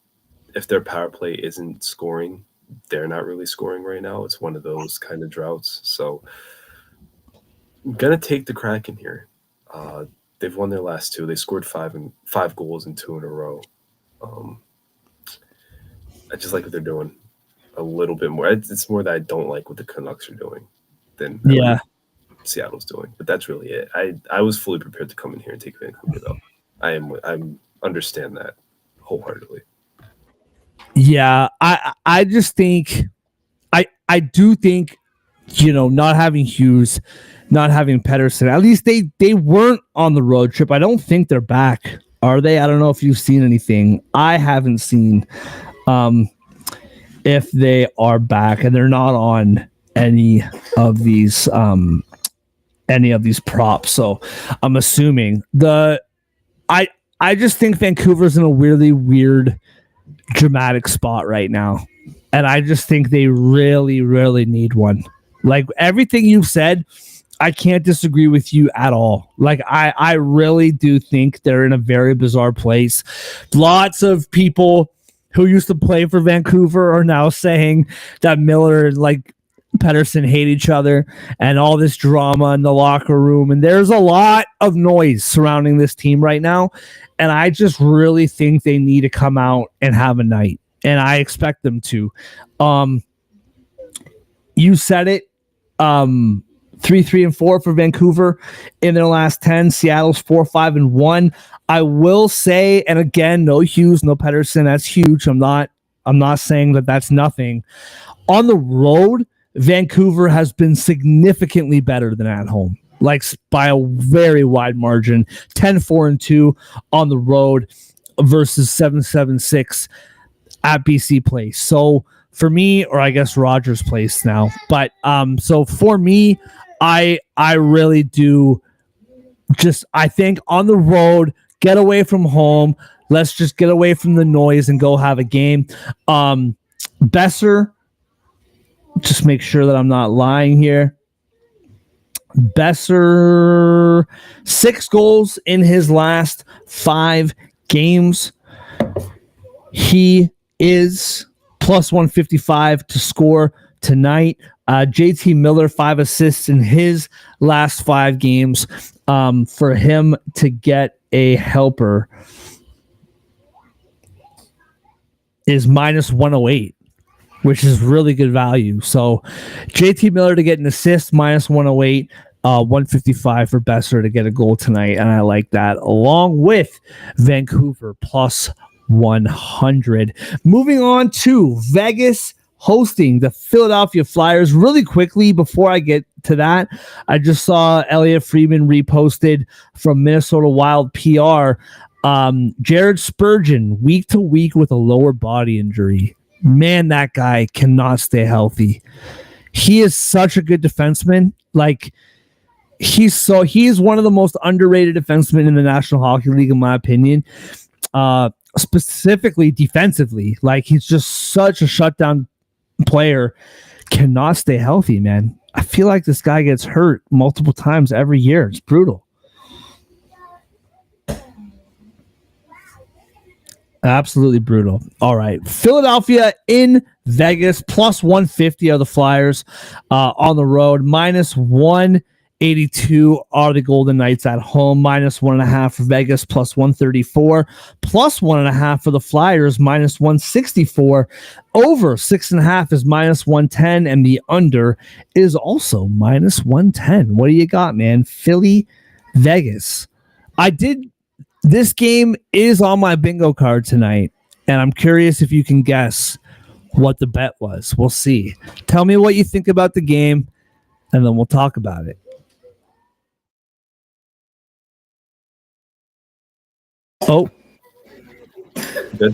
if their power play isn't scoring, they're not really scoring right now. It's one of those kind of droughts. So I'm gonna take the Kraken here. They've won their last 2. They scored 5 goals in 2 in a row. I just like what they're doing a little bit more. It's more that I don't like what the Canucks are doing than I like what Seattle's doing. But that's really it. I was fully prepared to come in here and take Vancouver though. I'm understand that wholeheartedly. Yeah, I just think I do think, not having Hughes, not having Pedersen, at least they weren't on the road trip. I don't think they're back. Are they? I don't know if you've seen anything. I haven't seen if they are back, and they're not on any of these props. So I'm assuming I I just think Vancouver's in a really weird dramatic spot right now. And I just think they really, really need one. Like everything you've said, I can't disagree with you at all. Like I really do think they're in a very bizarre place. Lots of people who used to play for Vancouver are now saying that Miller like Pedersen hate each other and all this drama in the locker room. And there's a lot of noise surrounding this team right now. And I just really think they need to come out and have a night. And I expect them to. You said it. 3-3-4 for Vancouver in their last 10. Seattle's 4-5-1. I will say, and again, no Hughes, no Pedersen. That's huge. I'm not saying that that's nothing. On the road, Vancouver has been significantly better than at home, like by a very wide margin. 10-4-2 on the road versus 7-7-6 at BC Place. So for me, or I guess Rogers Place now, but so for me, I really do just, I think on the road, get away from home. Let's just get away from the noise and go have a game. Besser, just make sure that I'm not lying here. Besser, 6 goals in his last 5 games. He is plus 155 to score tonight. JT Miller, 5 assists in his last 5 games. For him to get a helper is minus 108, which is really good value. So JT Miller to get an assist, minus 108, 155 for Besser to get a goal tonight. And I like that, along with Vancouver plus 100. Moving on to Vegas hosting the Philadelphia Flyers. Really quickly, before I get to that, I just saw Elliot Friedman reposted from Minnesota Wild PR. Jared Spurgeon, week to week with a lower body injury. Man, that guy cannot stay healthy. He is such a good defenseman. Like, he is one of the most underrated defensemen in the National Hockey League, in my opinion. Specifically defensively, like he's just such a shutdown player, cannot stay healthy, man. I feel like this guy gets hurt multiple times every year. It's brutal. Absolutely brutal. All right. Philadelphia in Vegas, plus 150 are the Flyers on the road, minus 182 are the Golden Knights at home, minus 1.5 for Vegas, plus 134, plus 1.5 for the Flyers, minus 164. Over 6.5 is minus 110, and the under is also minus 110. What do you got, man? Philly, Vegas. This game is on my bingo card tonight, and I'm curious if you can guess what the bet was. We'll see. Tell me what you think about the game, and then we'll talk about it. Oh. Good.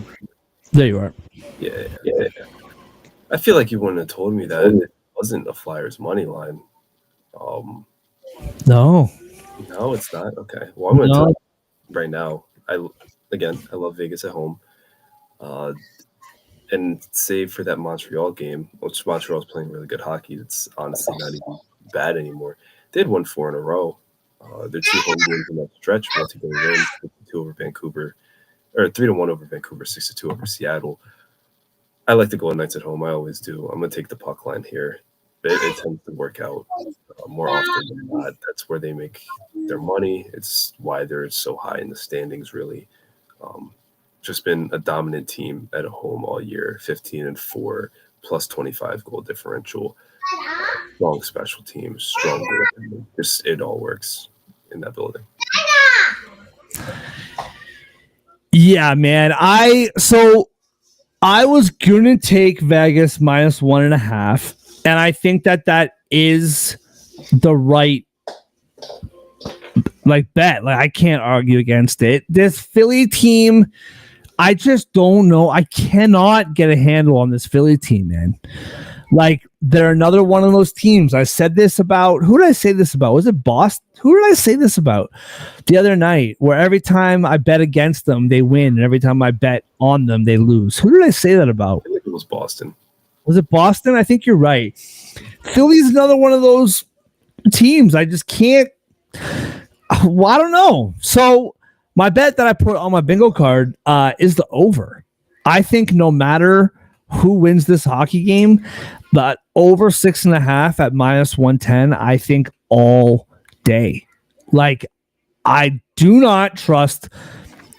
There you are. Yeah. I feel like you wouldn't have told me that it wasn't a Flyers money line. No, it's not. Okay. Well, I'm going to tell you right now. I love Vegas at home. And save for that Montreal game, which Montreal's playing really good hockey. It's honestly not even bad anymore. They had won 4 in a row. Their 2 home games in that stretch, multi-game wins, 52 over Vancouver, or 3-1 over Vancouver, 6-2 over Seattle. I like the Golden Knights at home. I always do. I'm going to take the puck line here. It tends to work out more often than not. That's where they make their money. It's why they're so high in the standings, really. just been a dominant team at home all year. 15-4, plus 25 goal differential. Strong special teams, strong goal. Just it all works in that building. Yeah, man. I was gonna take Vegas -1.5, and I think that is the right bet. Like I can't argue against it. This Philly team, I just don't know. I cannot get a handle on this Philly team, man. Like they're another one of those teams. I said this about, who did I say this about? Was it Boston? Who did I say this about the other night? Where every time I bet against them, they win, and every time I bet on them, they lose. Who did I say that about? I think it was Boston. Was it Boston? I think you're right. Philly's another one of those teams. I just can't. Well, I don't know. So my bet that I put on my bingo card is the over. I think no matter who wins this hockey game, but over 6.5 at -110, I think all day. Like, I do not trust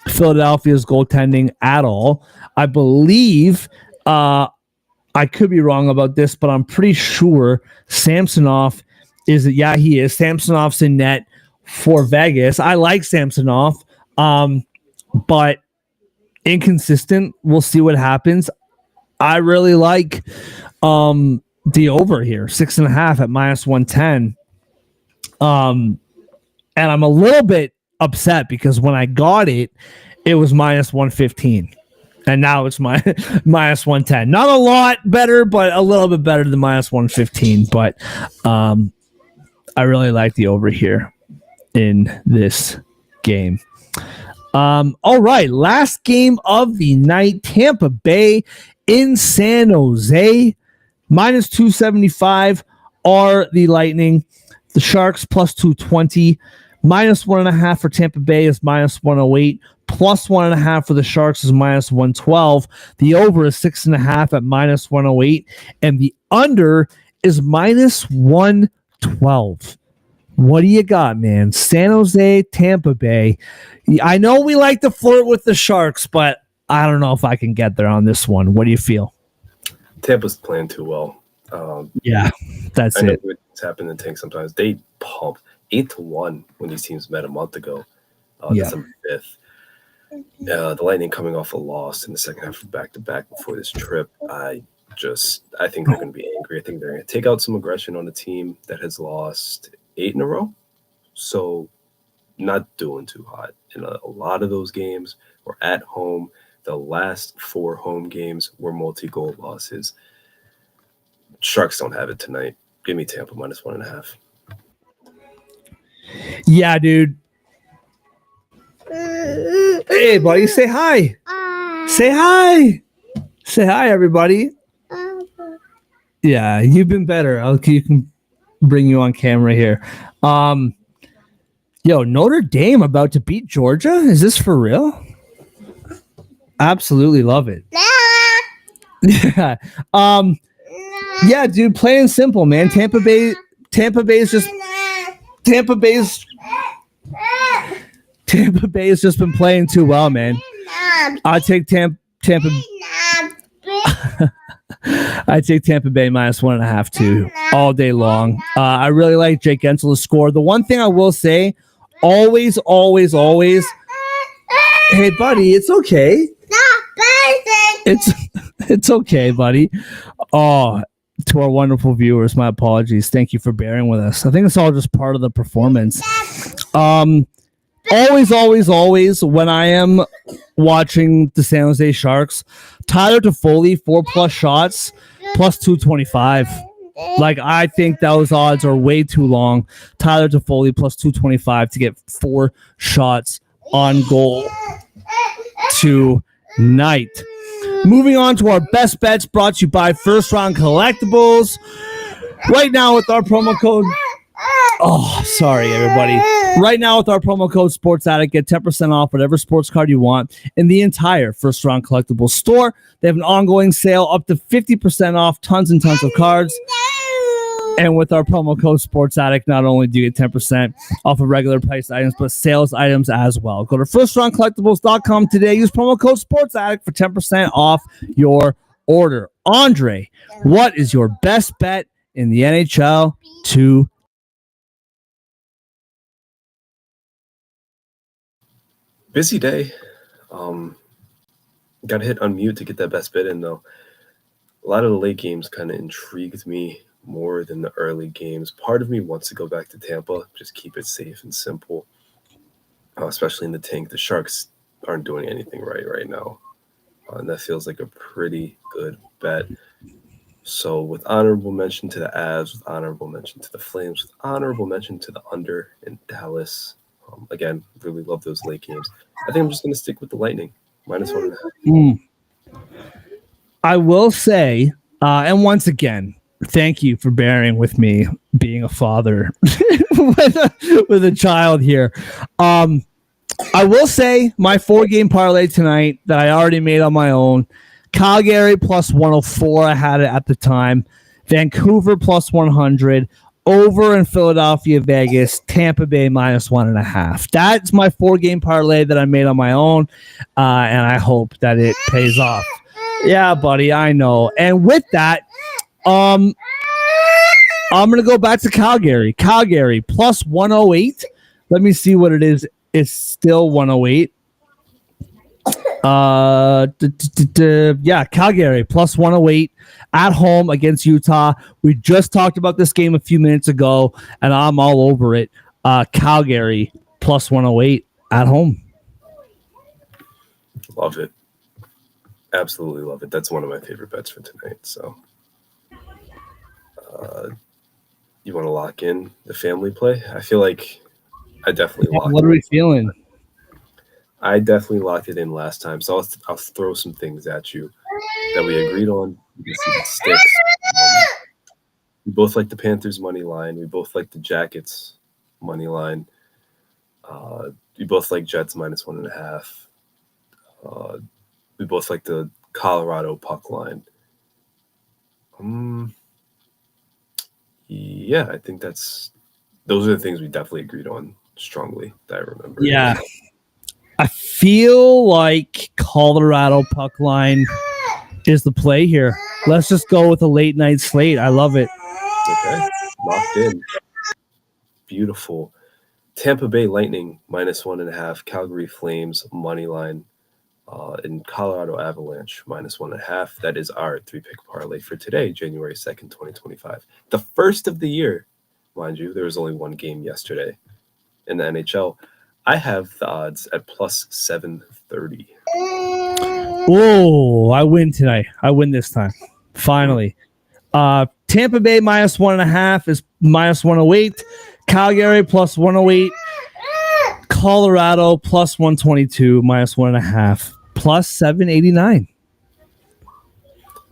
Philadelphia's goaltending at all. I believe, I could be wrong about this, but I'm pretty sure Samsonov is, yeah, he is. Samsonov's in net for Vegas. I like Samsonov, but inconsistent. We'll see what happens. I really like the over here, 6.5 at -110. And I'm a little bit upset because when I got it, it was -115. And now it's -110. Not a lot better, but a little bit better than -115. But I really like the over here in this game. All right, last game of the night, Tampa Bay in San Jose. -275 are the Lightning. The Sharks +220. -1.5 for Tampa Bay is -108. +1.5 for the Sharks is -112. The over is 6.5 at -108. And the under is -112. What do you got, man? San Jose, Tampa Bay. I know we like to flirt with the Sharks, but I don't know if I can get there on this one. What do you feel? Tampa's playing too well. Yeah, that's I know it. what's happened in Tank sometimes. They pump 8-1 when these teams met a month ago. December 5th. The Lightning coming off a loss in the second half of back-to-back before this trip. I think they're going to be angry. I think they're going to take out some aggression on a team that has lost 8 in a row. So not doing too hot. And a lot of those games were at home. The last 4 home games were multi-goal losses. Sharks don't have it tonight. Give me Tampa -1.5. Yeah, dude. Hey, buddy, say hi. Say hi. Say hi, everybody. Yeah, you've been better. You can bring you on camera here. Yo, Notre Dame about to beat Georgia? Is this for real? Absolutely love it. Yeah. Yeah, dude, plain and simple, man. Tampa Bay's just been playing too well, man. I take Tampa I take Tampa Bay -1.5 too, all day long. I really like Jake Gensel to score. The one thing I will say, always. Hey, buddy, it's okay. It's okay, buddy. Oh, to our wonderful viewers, my apologies. Thank you for bearing with us. I think it's all just part of the performance. Always, when I am watching the San Jose Sharks, Tyler Toffoli, 4+ shots, +225. Like, I think those odds are way too long. Tyler Toffoli, +225 to get 4 shots on goal tonight. Moving on to our best bets, brought to you by First Round Collectibles. Right now with our promo code... Oh, sorry, everybody. Right now with our promo code Sports Addict, get 10% off whatever sports card you want in the entire First Round Collectibles store. They have an ongoing sale up to 50% off tons and tons of cards. And with our promo code Sports Addict, not only do you get 10% off of regular price items, but sales items as well. Go to firstruncollectibles.com today. Use promo code Sports Addict for 10% off your order. Andre, what is your best bet in the NHL to? Busy day. Got to hit unmute to get that best bet in, though. A lot of the late games kind of intrigued me more than the early games. Part of me wants to go back to Tampa, just keep it safe and simple, especially in the tank. The Sharks aren't doing anything right now, and that feels like a pretty good bet. So with honorable mention to the Avs, with honorable mention to the Flames, with honorable mention to the under in Dallas. Again, really love those late games. I think I'm just going to stick with the Lightning, -1.5. I will say, and once again, thank you for bearing with me being a father with a child here. I will say my 4-game parlay tonight that I already made on my own. Calgary +104. I had it at the time. Vancouver +100. Over in Philadelphia, Vegas, Tampa Bay -1.5. That's my 4-game parlay that I made on my own, and I hope that it pays off. Yeah, buddy, I know. And with that, I'm gonna go back to Calgary. Calgary +108. Let me see what it is. It's still 108. Yeah, Calgary +108 at home against Utah. We just talked about this game a few minutes ago, and I'm all over it. Calgary +108 at home. Love it. Absolutely love it. That's one of my favorite bets for tonight. So you want to lock in the family play? I feel like I definitely locked it. What are we feeling? I definitely locked it in last time, so I'll throw some things at you that we agreed on. You can see the sticks. We both like the Panthers money line. We both like the Jackets money line. We both like Jets -1.5. We both like the Colorado puck line. Yeah, I think those are the things we definitely agreed on strongly that I remember. Yeah. I feel like Colorado puck line is the play here. Let's just go with a late night slate. I love it. Okay, locked in. Beautiful. Tampa Bay Lightning -1.5. Calgary Flames money line, and Colorado Avalanche -1.5. That is our 3-pick parlay for today, January 2nd, 2025. The first of the year, mind you. There was only one game yesterday in the NHL. I have the odds at +730. Whoa, I win tonight. I win this time. Finally. Tampa Bay -1.5 is -108. Calgary +108. Colorado +122, -1.5. +789.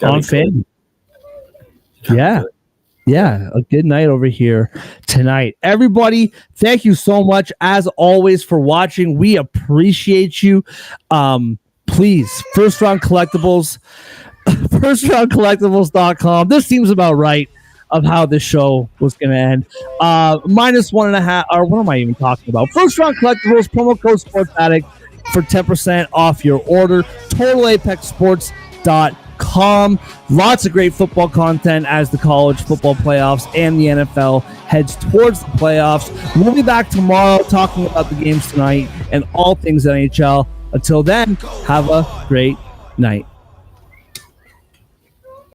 On fan. Yeah. Yeah, a good night over here tonight. Everybody, thank you so much, as always, for watching. We appreciate you. Please, First Round Collectibles, firstruncollectibles.com. This seems about right of how this show was going to end. -1.5, or what am I even talking about? First Round Collectibles, promo code Sports Addict for 10% off your order. TotalApexSports.com. Lots of great football content as the college football playoffs and the NFL heads towards the playoffs. We'll be back tomorrow talking about the games tonight and all things NHL. Until then, have a great night.